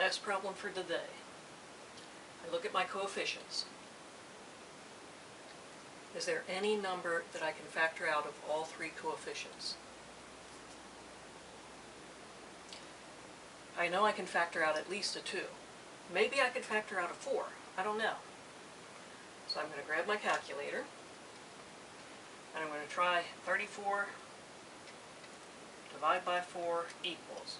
last problem for today. I look at my coefficients. Is there any number that I can factor out of all three coefficients? I know I can factor out at least a 2. Maybe I could factor out a 4. I don't know. So I'm going to grab my calculator, and I'm going to try 34 divide by 4 equals.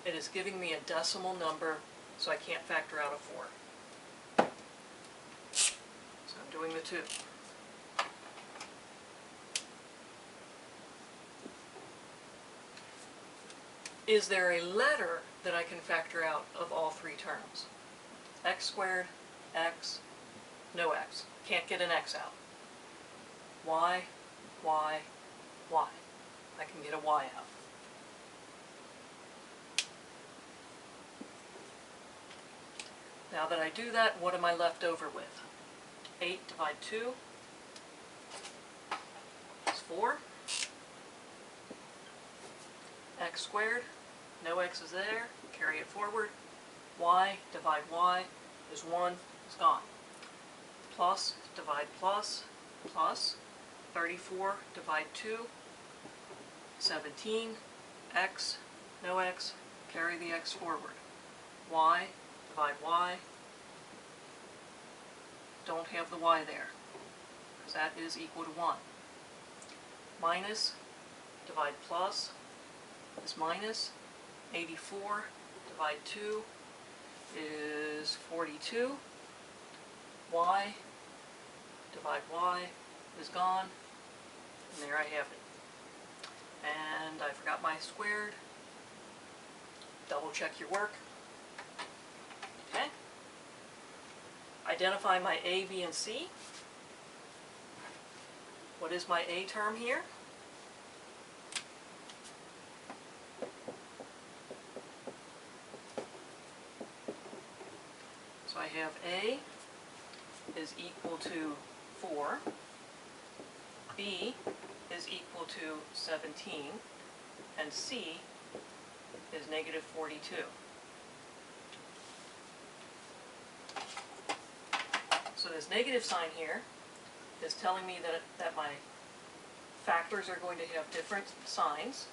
It is giving me a decimal number, so I can't factor out a 4. So I'm doing the 2. Is there a letter that I can factor out of all three terms? X squared, X, no X. Can't get an X out. Y, Y, Y. I can get a Y out. Now that I do that, what am I left over with? 8 divide 2 is 4. X squared, no X is there, carry it forward. Y divide Y is 1, it's gone. Plus divide plus, plus 34 divide 2, 17, X, no X, carry the X forward. Y divide Y, don't have the Y there, because that is equal to 1. Minus divide plus is minus. 84 divide 2 is 42. Y divide Y is gone, and there I have it. And I forgot my squared. Double check your work. Okay. Identify my A, B, and C. What is my A term here? So I have A is equal to 4, B is equal to 17, and C is negative 42. So this negative sign here is telling me that my factors are going to have different signs.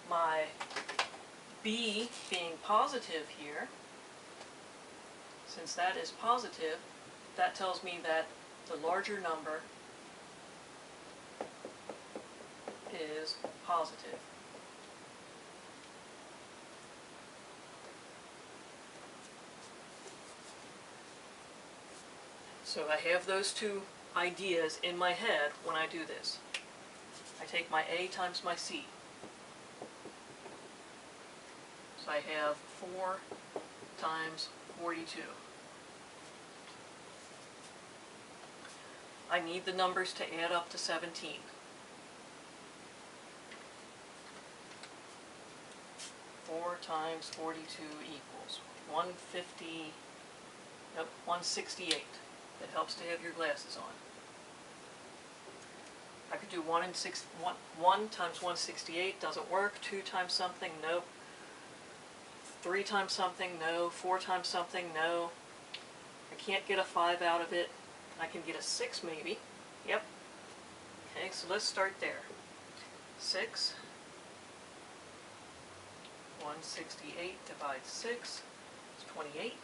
My B being positive here, since that is positive, that tells me that the larger number is positive. So I have those two ideas in my head when I do this. I take my A times my C. So I have 4 times 42. I need the numbers to add up to 17. Four times 42 equals 150, nope, 168. It helps to have your glasses on. I could do 1 times 168, doesn't work. 2 times something, nope. 3 times something, no. 4 times something, no. I can't get a 5 out of it. I can get a 6 maybe. Yep. Okay, so let's start there. 6. 168 divides 6 is 28.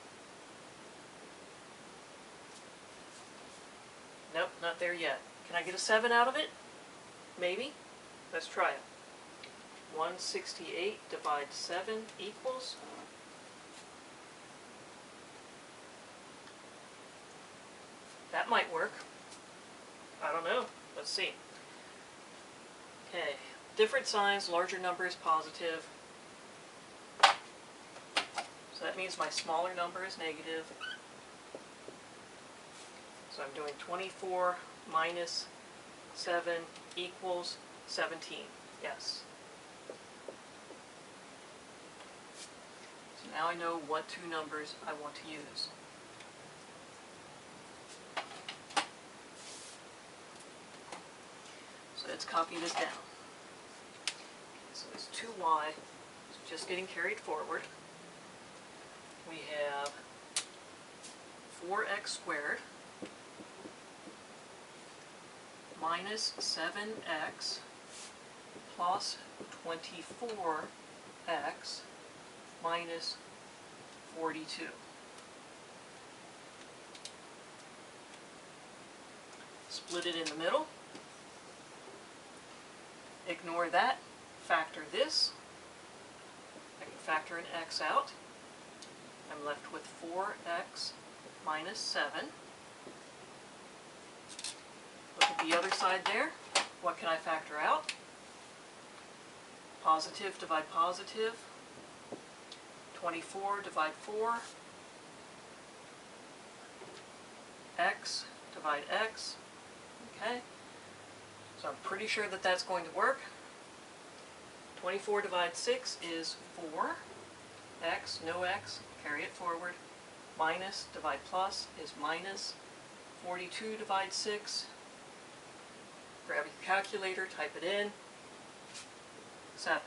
Nope, not there yet. Can I get a 7 out of it? Maybe. Let's try it. 168 divides 7 equals. That might work. I don't know. Let's see. Okay. Different signs, larger number is positive. So that means my smaller number is negative. So I'm doing 24 minus 7 equals 17. Yes. So now I know what two numbers I want to use. So let's copy this down. it's 2y, it's just getting carried forward. We have 4x squared minus 7x plus 24x minus 42. Split it in the middle. Ignore that. Factor this. I can factor an x out. I'm left with 4x minus 7. Look at the other side there. What can I factor out? Positive divide positive. 24 divide 4. X divide x. Okay. So I'm pretty sure that that's going to work. 24 divided 6 is 4. X, no x, carry it forward. Minus divide plus is minus. 42 divide 6. Grab your calculator, type it in. 7.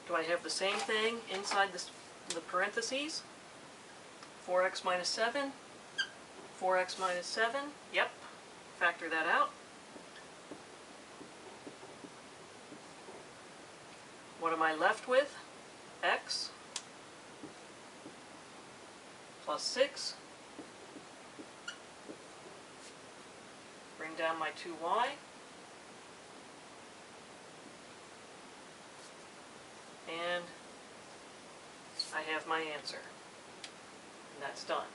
Do I have the same thing inside the parentheses? 4x minus 7. 4x minus 7. Yep. Factor that out. What am I left with? X plus 6. Bring down my 2y. And I have my answer. And that's done.